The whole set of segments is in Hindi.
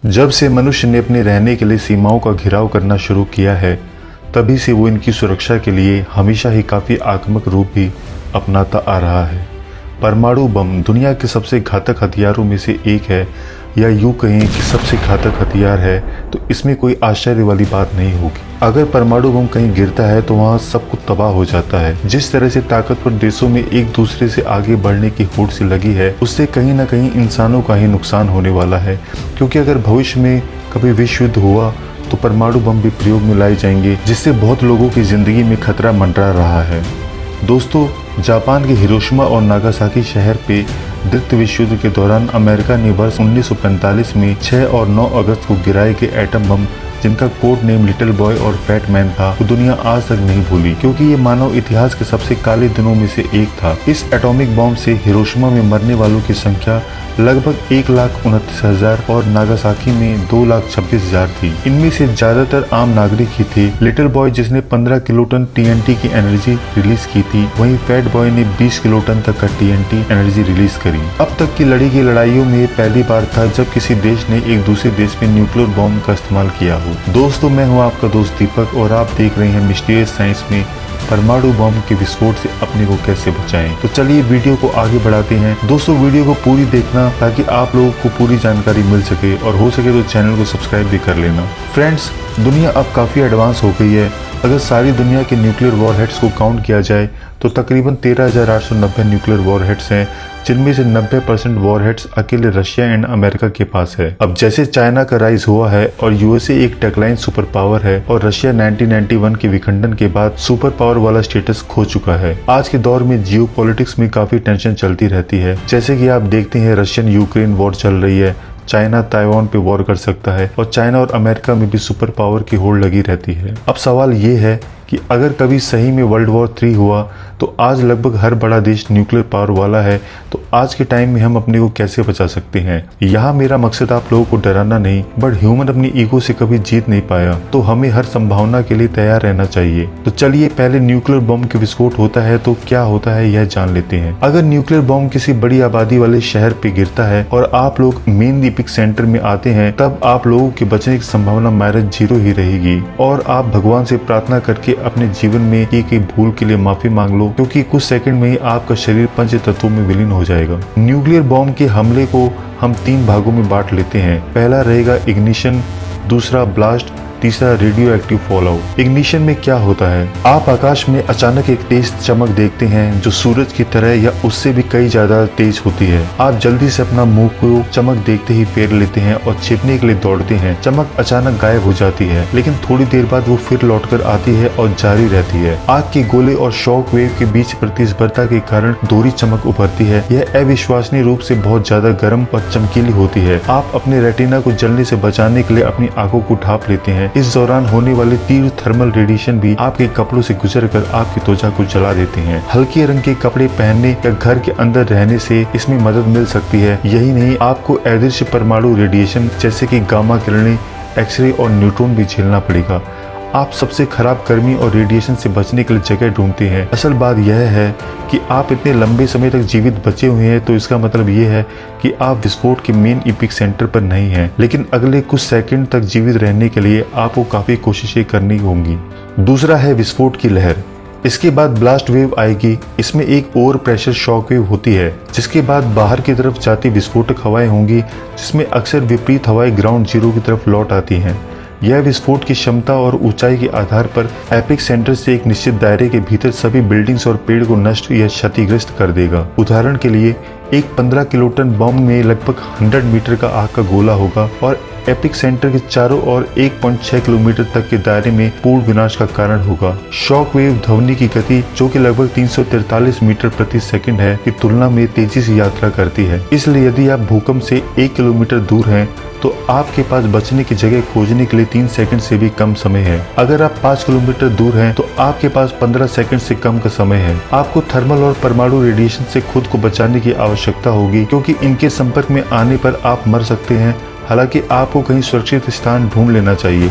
जब से मनुष्य ने अपने रहने के लिए सीमाओं का घिराव करना शुरू किया है, तभी से वो इनकी सुरक्षा के लिए हमेशा ही काफ़ी आक्रामक रूप भी अपनाता आ रहा है। परमाणु बम दुनिया के सबसे घातक हथियारों में से एक है, या यूँ कहें कि सबसे घातक हथियार है, तो इसमें कोई आश्चर्य वाली बात नहीं होगी। अगर परमाणु बम कहीं गिरता है तो वहाँ सब कुछ तबाह हो जाता है। जिस तरह से ताकतवर देशों में एक दूसरे से आगे बढ़ने की होड़ सी लगी है, उससे कहीं ना कहीं इंसानों का ही नुकसान होने वाला है, क्योंकि अगर भविष्य में कभी विश्व युद्ध हुआ तो परमाणु बम भी प्रयोग में लाए जाएंगे, जिससे बहुत लोगों की जिंदगी में खतरा मंडरा रहा है। दोस्तों, जापान के हिरोशिमा और नागासाकी शहर पे द्वितीय विश्व युद्ध के दौरान अमेरिका ने वर्ष 1945 में 6 और 9 अगस्त को गिराए गए एटम बम, जिनका कोड नेम लिटिल बॉय और फैट मैन था, वो दुनिया आज तक नहीं भूली, क्योंकि ये मानव इतिहास के सबसे काले दिनों में से एक था। इस एटॉमिक बॉम्ब से हिरोशिमा में मरने वालों की संख्या लगभग 1,29,000 और नागासाकी में 2,26,000 थी। इनमें से ज्यादातर आम नागरिक ही थे। लिटिल बॉय जिसने 15 किलोटन TNT की एनर्जी रिलीज की थी, वहीं फैट बॉय ने 20 किलोटन तक का TNT एनर्जी रिलीज करी। अब तक की लड़ी की लड़ाइयों में पहली बार था जब किसी देश ने एक दूसरे देश में न्यूक्लियर बॉम्ब का इस्तेमाल किया हो। दोस्तों, मैं हूं आपका दोस्त दीपक और आप देख रहे हैं मिस्टीरियस साइंस में परमाणु बम के विस्फोट से अपने को कैसे बचाएं। तो चलिए वीडियो को आगे बढ़ाते हैं। दोस्तों, वीडियो को पूरी देखना ताकि आप लोगों को पूरी जानकारी मिल सके, और हो सके तो चैनल को सब्सक्राइब भी कर लेना। फ्रेंड्स, दुनिया अब काफ़ी एडवांस हो गई है। अगर सारी दुनिया के न्यूक्लियर वॉरहेड्स को काउंट किया जाए तो तकरीबन 13,890 न्यूक्लियर वॉरहेड्स हैं, जिनमें से 90% वॉरहेड्स अकेले रशिया एंड अमेरिका के पास है। अब जैसे चाइना का राइज हुआ है और यूएसए एक टेकलाइन सुपर पावर है, और रशिया 1991 के विखंडन के बाद सुपर पावर वाला स्टेटस खो चुका है। आज के दौर में जियो पॉलिटिक्स में काफी टेंशन चलती रहती है। जैसे कि आप देखते हैं, रशियन यूक्रेन वॉर चल रही है, चाइना ताइवान पे वॉर कर सकता है, और चाइना और अमेरिका में भी सुपर पावर की होड़ लगी रहती है। अब सवाल ये है कि अगर कभी सही में वर्ल्ड वॉर 3 हुआ तो आज लगभग हर बड़ा देश न्यूक्लियर पावर वाला है, तो आज के टाइम में हम अपने को कैसे बचा सकते हैं। यहाँ मेरा मकसद आप लोगों को डराना नहीं, बट ह्यूमन अपनी ईगो से कभी जीत नहीं पाया, तो हमें हर संभावना के लिए तैयार रहना चाहिए। तो चलिए पहले न्यूक्लियर बम के विस्फोट होता है तो क्या होता है यह जान लेते हैं। अगर न्यूक्लियर बम किसी बड़ी आबादी वाले शहर पे गिरता है और आप लोग मेन एपिक सेंटर में आते हैं, तब आप लोगों के बचने की संभावना -0 ही रहेगी, और आप भगवान से प्रार्थना करके अपने जीवन में एक भूल के लिए माफी मांग लो, क्योंकि कुछ सेकंड में ही आपका शरीर पंच तत्वों में विलीन हो जाएगा। न्यूक्लियर बॉम्ब के हमले को हम 3 भागों में बांट लेते हैं। पहला रहेगा इग्निशन, दूसरा ब्लास्ट, तीसरा रेडियो एक्टिव फॉलआउट। इग्निशन में क्या होता है, आप आकाश में अचानक एक तेज चमक देखते हैं जो सूरज की तरह या उससे भी कई ज्यादा तेज होती है। आप जल्दी से अपना मुंह को चमक देखते ही फेर लेते हैं और छिपने के लिए दौड़ते हैं। चमक अचानक गायब हो जाती है, लेकिन थोड़ी देर बाद वो फिर लौटकर आती है और जारी रहती है। आग के गोले और शॉक वेव के बीच प्रतिस्पर्धा के कारण दोहरी चमक उभरती है। यह अविश्वसनीय रूप से बहुत ज्यादा गर्म और चमकीली होती है। आप अपने रेटिना को जलने से बचाने के लिए अपनी आंखों को ढांप लेते हैं। इस दौरान होने वाले तीव्र थर्मल रेडिएशन भी आपके कपड़ों से गुजरकर आपकी त्वचा को जला देते हैं। हल्के रंग के कपड़े पहनने या घर के अंदर रहने से इसमें मदद मिल सकती है। यही नहीं, आपको अदृश्य परमाणु रेडिएशन जैसे कि गामा किरणें, एक्सरे और न्यूट्रॉन भी झेलना पड़ेगा। आप सबसे खराब गर्मी और रेडिएशन से बचने के लिए जगह ढूंढते हैं। असल बात यह है कि आप इतने लंबे समय तक जीवित बचे हुए हैं, तो इसका मतलब ये है कि आप विस्फोट के मेन एपिक सेंटर पर नहीं हैं, लेकिन अगले कुछ सेकंड तक जीवित रहने के लिए आपको काफी कोशिशें करनी होंगी। दूसरा है विस्फोट की लहर। इसके बाद ब्लास्ट वेव आएगी। इसमें एक ओवर प्रेशर शॉक वेव होती है, जिसके बाद बाहर की तरफ जाती विस्फोटक हवाएं होंगी, जिसमें अक्सर विपरीत हवाएं ग्राउंड जीरो की तरफ लौट आती हैं। यह विस्फोट की क्षमता और ऊंचाई के आधार पर एपिक सेंटर से एक निश्चित दायरे के भीतर सभी बिल्डिंग्स और पेड़ को नष्ट या क्षतिग्रस्त कर देगा। उदाहरण के लिए, एक 15 किलोटन बम में लगभग 100 मीटर का आग का गोला होगा और एपिक सेंटर के चारों ओर 1.6 किलोमीटर तक के दायरे में पूर्ण विनाश का कारण होगा। शॉक वेव ध्वनि की गति, जो कि लगभग 343 मीटर प्रति सेकंड है, की तुलना में तेजी से यात्रा करती है। इसलिए यदि आप भूकंप से 1 किलोमीटर दूर हैं, तो आपके पास बचने की जगह खोजने के लिए 3 सेकंड से भी कम समय है। अगर आप 5 किलोमीटर दूर हैं, तो आपके पास 15 सेकंड से कम का समय है। आपको थर्मल और परमाणु रेडिएशन से खुद को बचाने की आवश्यकता होगी, क्योंकि इनके संपर्क में आने पर आप मर सकते हैं। हालांकि आपको कहीं सुरक्षित स्थान ढूंढ लेना चाहिए,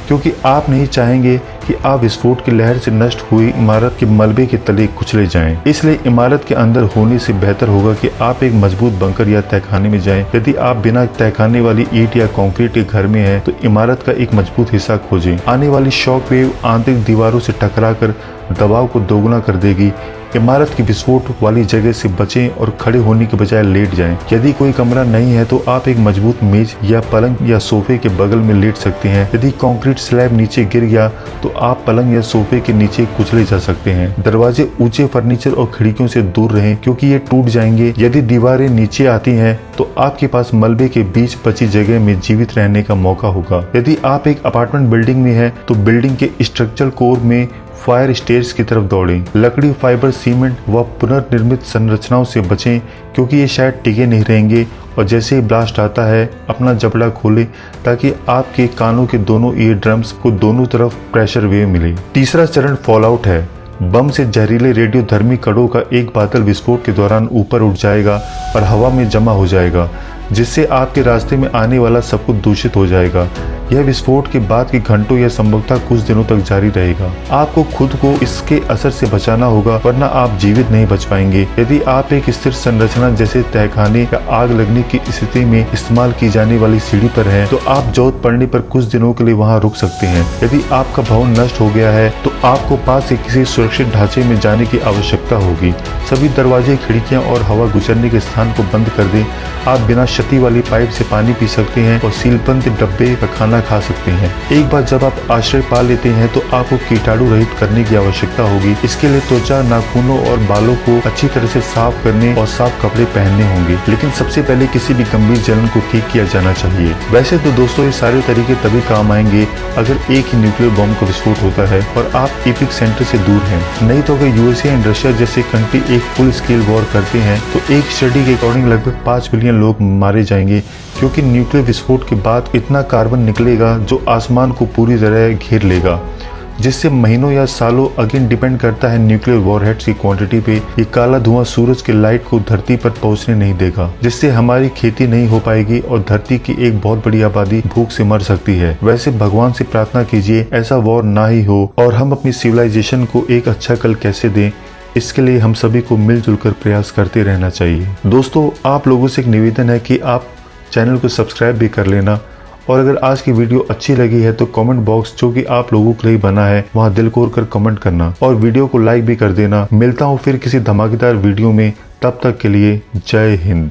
क्योंकि आप नहीं चाहेंगे कि आप विस्फोट की लहर से नष्ट हुई इमारत के मलबे के तले कुचले जाएं। इसलिए इमारत के अंदर होने से बेहतर होगा कि आप एक मजबूत बंकर या तहखाने में जाएं। यदि आप बिना तहखाने वाली ईंट या कंक्रीट के घर में हैं, तो इमारत का एक मजबूत हिस्सा खोजें। आने वाली शॉक वेव आंतरिक दीवारों से टकराकर दबाव को दोगुना कर देगी। इमारत की विस्फोट वाली जगह से बचें और खड़े होने के बजाय लेट जाएं। यदि कोई कमरा नहीं है तो आप एक मजबूत मेज या पलंग या सोफे के बगल में लेट सकते हैं। यदि कंक्रीट स्लैब नीचे गिर गया तो आप पलंग या सोफे के नीचे कुचले जा सकते हैं। दरवाजे ऊंचे फर्नीचर और खिड़कियों से दूर रहें क्योंकि ये टूट जाएंगे। यदि दीवारें नीचे आती हैं तो आपके पास मलबे के बीच बची जगह में जीवित रहने का मौका होगा। यदि आप एक अपार्टमेंट बिल्डिंग में हैं तो बिल्डिंग के स्ट्रक्चरल कोर में फायर स्टेयर्स की तरफ दौड़ें। लकड़ी, फाइबर, सीमेंट व पुनर्निर्मित संरचनाओं से बचें क्योंकि ये शायद टिके नहीं रहेंगे। और जैसे ही ब्लास्ट आता है अपना जबड़ा खोलें ताकि आपके कानों के दोनों ईयर ड्रम्स को दोनों तरफ प्रेशर वेव मिले। तीसरा चरण फॉलआउट है। बम से जहरीले रेडियोधर्मी कणों का एक बादल विस्फोट के दौरान ऊपर उठ जाएगा और हवा में जमा हो जाएगा, जिससे आपके रास्ते में आने वाला सब कुछ दूषित हो जाएगा। यह विस्फोट के बाद के घंटों या संभवतः कुछ दिनों तक जारी रहेगा। आपको खुद को इसके असर से बचाना होगा, वरना आप जीवित नहीं बच पाएंगे। यदि आप एक स्थिर संरचना जैसे तहखाने या आग लगने की स्थिति में इस्तेमाल की जाने वाली सीढ़ी पर हैं, तो आप जरूरत पड़ने पर कुछ दिनों के लिए वहां रुक सकते हैं। यदि आपका भवन नष्ट हो गया है तो आपको पास के किसी सुरक्षित ढांचे में जाने की आवश्यकता होगी। सभी दरवाजे, खिड़कियां और हवा गुजरने के स्थान को बंद कर दें। आप बिना क्षति वाली पाइप से पानी पी सकते हैं और सीलबंद डब्बे का खाना खा सकते हैं। एक बार जब आप आश्रय पा लेते हैं तो आपको कीटाणु रहित करने की आवश्यकता होगी। इसके लिए त्वचा, नाखूनों और बालों को अच्छी तरह से साफ करने और साफ कपड़े पहनने होंगे। लेकिन सबसे पहले किसी भी गंभीर जलन को ठीक किया जाना चाहिए। वैसे तो दोस्तों ये सारे तरीके तभी काम आएंगे अगर एक ही न्यूक्लियर बम का विस्फोट होता है और आप एपिक सेंटर से दूर हैं। नहीं तो अगर यूएसए एंड रशिया जैसे कंट्री एक फुल स्केल वॉर करते हैं तो एक स्टडी के अकॉर्डिंग लगभग 5 बिलियन लोग मारे जाएंगे, क्योंकि न्यूक्लियर विस्फोट के बाद इतना कार्बन निकलेगा जो आसमान को पूरी तरह घेर लेगा, जिससे महीनों या सालों अगेन डिपेंड करता है न्यूक्लियर वॉरहेड्स की क्वांटिटी पे। ये काला धुआं सूरज के लाइट को धरती पर पहुंचने नहीं देगा, जिससे हमारी खेती नहीं हो पाएगी और धरती की एक बहुत बड़ी आबादी भूख से मर सकती है। वैसे भगवान से प्रार्थना कीजिए ऐसा वॉर ना ही हो और हम अपनी सिविलाइजेशन को एक अच्छा कल कैसे दें, इसके लिए हम सभी को मिलजुल कर प्रयास करते रहना चाहिए। दोस्तों, आप लोगों से एक निवेदन है कि आप चैनल को सब्सक्राइब भी कर लेना, और अगर आज की वीडियो अच्छी लगी है तो कमेंट बॉक्स जो कि आप लोगों के लिए बना है वहां दिल खोल कर कमेंट करना और वीडियो को लाइक भी कर देना। मिलता हूं फिर किसी धमाकेदार वीडियो में, तब तक के लिए जय हिंद।